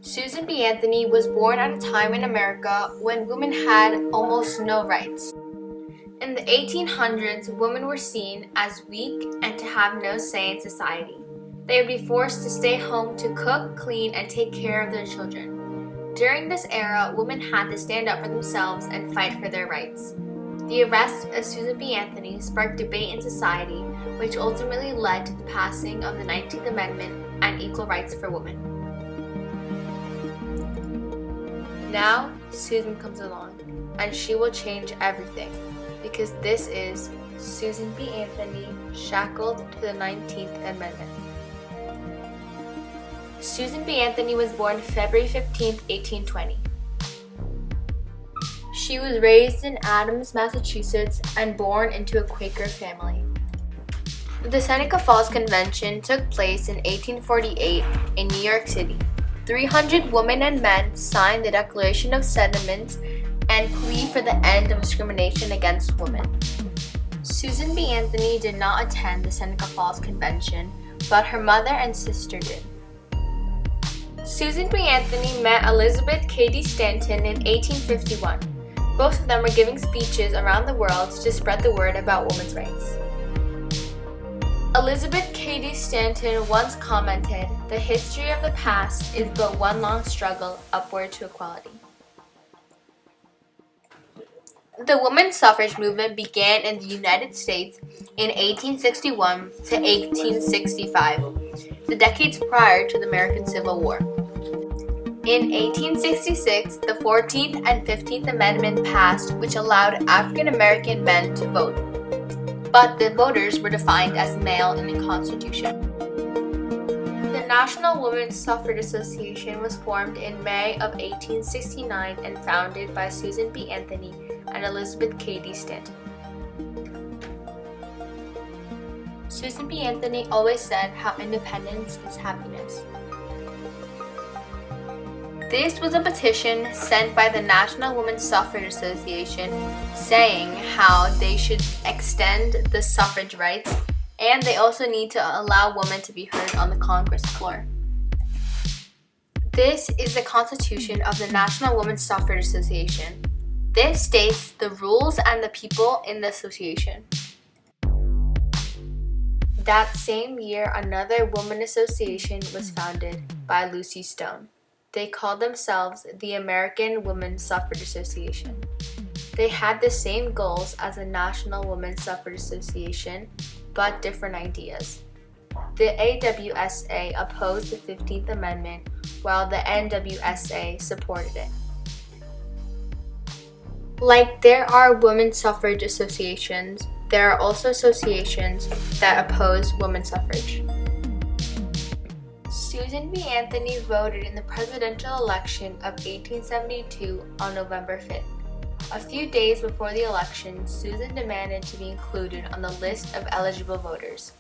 Susan B. Anthony was born at a time in America when women had almost no rights. In the 1800s, women were seen as weak and to have no say in society. They would be forced to stay home to cook, clean, and take care of their children. During this era, women had to stand up for themselves and fight for their rights. The arrest of Susan B. Anthony sparked debate in society, which ultimately led to the passing of the 19th Amendment and equal rights for women. Now, Susan comes along, and she will change everything, because this is Susan B. Anthony shackled to the 19th Amendment. Susan B. Anthony was born February 15, 1820. She was raised in Adams, Massachusetts, and born into a Quaker family. The Seneca Falls Convention took place in 1848 in New York City. 300 women and men signed the Declaration of Sentiments and plea for the end of discrimination against women. Susan B. Anthony did not attend the Seneca Falls Convention, but her mother and sister did. Susan B. Anthony met Elizabeth Cady Stanton in 1851. Both of them were giving speeches around the world to spread the word about women's rights. Elizabeth Cady Stanton once commented, "The history of the past is but one long struggle upward to equality." The women's suffrage movement began in the United States in 1861 to 1865, the decades prior to the American Civil War. In 1866, the 14th and 15th Amendment passed, which allowed African American men to vote. But the voters were defined as male in the Constitution. The National Women's Suffrage Association was formed in May of 1869 and founded by Susan B. Anthony and Elizabeth Cady Stanton. Susan B. Anthony always said how independence is happiness. This was a petition sent by the National Women's Suffrage Association saying how they should extend the suffrage rights and they also need to allow women to be heard on the Congress floor. This is the Constitution of the National Women's Suffrage Association. This states the rules and the people in the association. That same year, another women association was founded by Lucy Stone. They called themselves the American Women's Suffrage Association. They had the same goals as the National Women's Suffrage Association, but different ideas. The AWSA opposed the 15th Amendment, while the NWSA supported it. Like there are women's suffrage associations, there are also associations that oppose women's suffrage. Susan B. Anthony voted in the presidential election of 1872 on November 5th. A few days before the election, Susan demanded to be included on the list of eligible voters.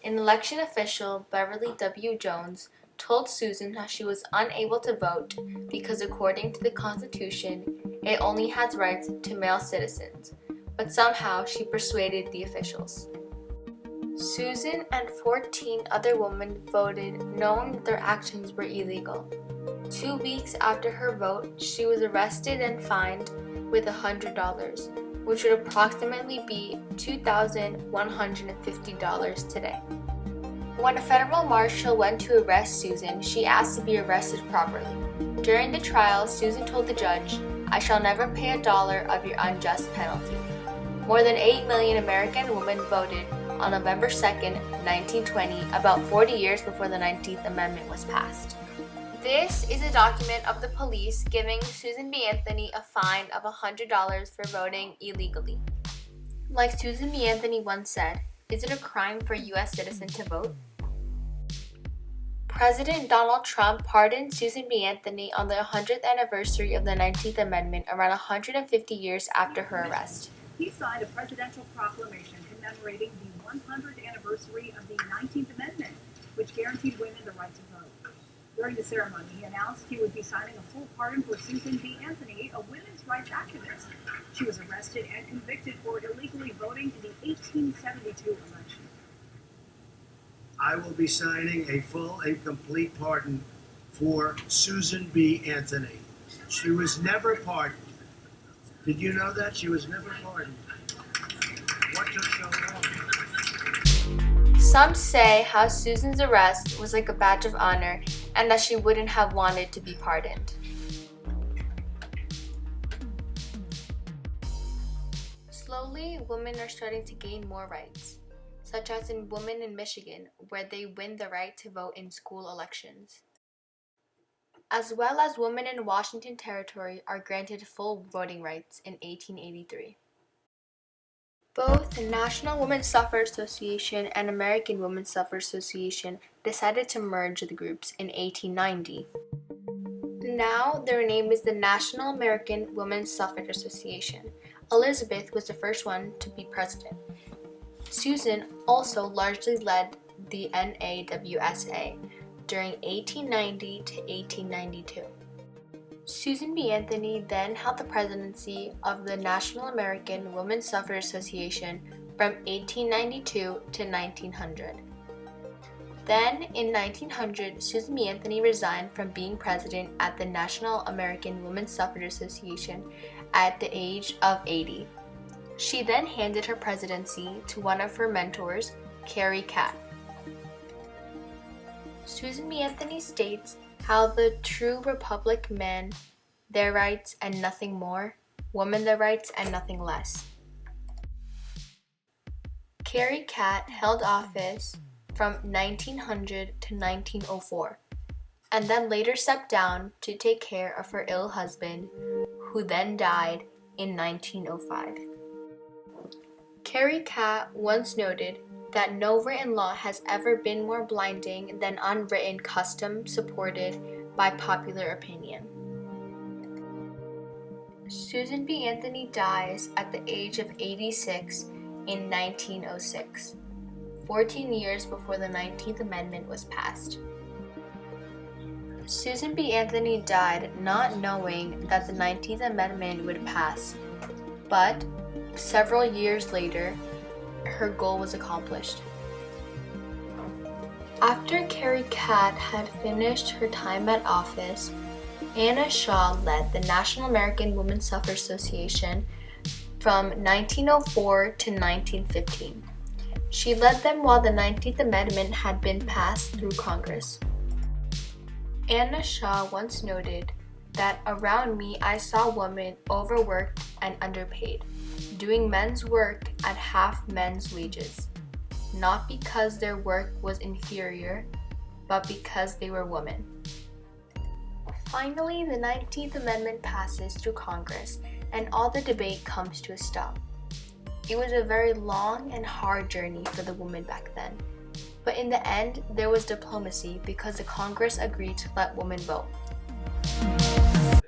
An election official, Beverly W. Jones, told Susan that she was unable to vote because according to the Constitution, it only has rights to male citizens, but somehow she persuaded the officials. Susan and 14 other women voted knowing that their actions were illegal. 2 weeks after her vote, she was arrested and fined with $100, which would approximately be $2,150 today. When a federal marshal went to arrest Susan, she asked to be arrested properly. During the trial, Susan told the judge, "I shall never pay $1 of your unjust penalty." More than 8 million American women voted on November 2nd, 1920, about 40 years before the 19th Amendment was passed. This is a document of the police giving Susan B. Anthony a fine of $100 for voting illegally. Like Susan B. Anthony once said, "Is it a crime for a U.S. citizen to vote?" President Donald Trump pardoned Susan B. Anthony on the 100th anniversary of the 19th Amendment around 150 years after her arrest. He signed a presidential proclamation commemorating the 100th anniversary of the 19th Amendment, which guaranteed women the right to vote. During the ceremony, he announced he would be signing a full pardon for Susan B. Anthony, a women's rights activist. She was arrested and convicted for illegally voting in the 1872 election. I will be signing a full and complete pardon for Susan B. Anthony. She was never pardoned. Did you know that? She was never pardoned. What took so long? Some say how Susan's arrest was like a badge of honor and that she wouldn't have wanted to be pardoned. Slowly, women are starting to gain more rights, such as in women in Michigan, where they win the right to vote in school elections. As well as women in Washington Territory are granted full voting rights in 1883. Both the National Women's Suffrage Association and American Women's Suffrage Association decided to merge the groups in 1890. Now their name is the National American Women's Suffrage Association. Elizabeth was the first one to be president. Susan also largely led the NAWSA during 1890 to 1892. Susan B. Anthony then held the presidency of the National American Women's Suffrage Association from 1892 to 1900. Then, in 1900, Susan B. Anthony resigned from being president at the National American Women's Suffrage Association at the age of 80. She then handed her presidency to one of her mentors, Carrie Catt. Susan B. Anthony states how the true republic men their rights and nothing more, women their rights and nothing less. Carrie Catt held office from 1900 to 1904, and then later stepped down to take care of her ill husband, who then died in 1905. Carrie Catt once noted that no written law has ever been more blinding than unwritten custom supported by popular opinion. Susan B. Anthony dies at the age of 86 in 1906, 14 years before the 19th Amendment was passed. Susan B. Anthony died not knowing that the 19th Amendment would pass, but several years later, her goal was accomplished. After Carrie Catt had finished her time at office, Anna Shaw led the National American Women's Suffrage Association from 1904 to 1915. She led them while the 19th Amendment had been passed through Congress. Anna Shaw once noted that around me I saw women overworked and underpaid, doing men's work at half men's wages, not because their work was inferior, but because they were women. Finally, the 19th Amendment passes through Congress, and all the debate comes to a stop. It was a very long and hard journey for the women back then, but in the end, there was diplomacy because the Congress agreed to let women vote.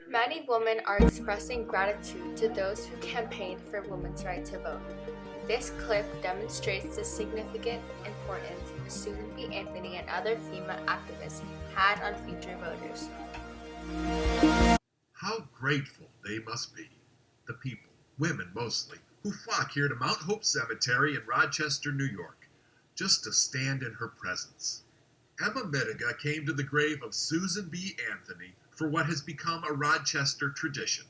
Many women are expressing gratitude to those who campaigned for women's right to vote. This clip demonstrates the significant importance Susan B. Anthony and other female activists had on future voters. How grateful they must be, the people, women mostly, who flock here to Mount Hope Cemetery in Rochester, New York, just to stand in her presence. Emma Mittiga came to the grave of Susan B. Anthony for what has become a Rochester tradition,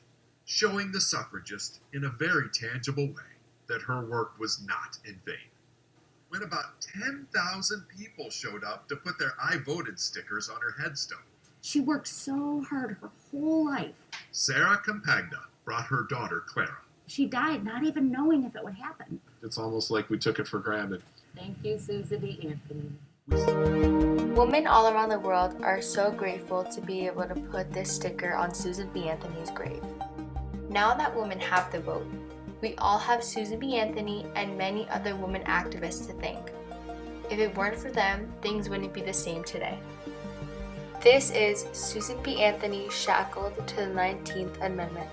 showing the suffragist in a very tangible way that her work was not in vain. When about 10,000 people showed up to put their I voted stickers on her headstone, she worked so hard her whole life. Sarah Campagna brought her daughter Clara. She died not even knowing if it would happen. It's almost like we took it for granted. Thank you, Susan B. Anthony. Women all around the world are so grateful to be able to put this sticker on Susan B. Anthony's grave. Now that women have the vote, we all have Susan B. Anthony and many other women activists to thank. If it weren't for them, things wouldn't be the same today. This is Susan B. Anthony shackled to the 19th Amendment.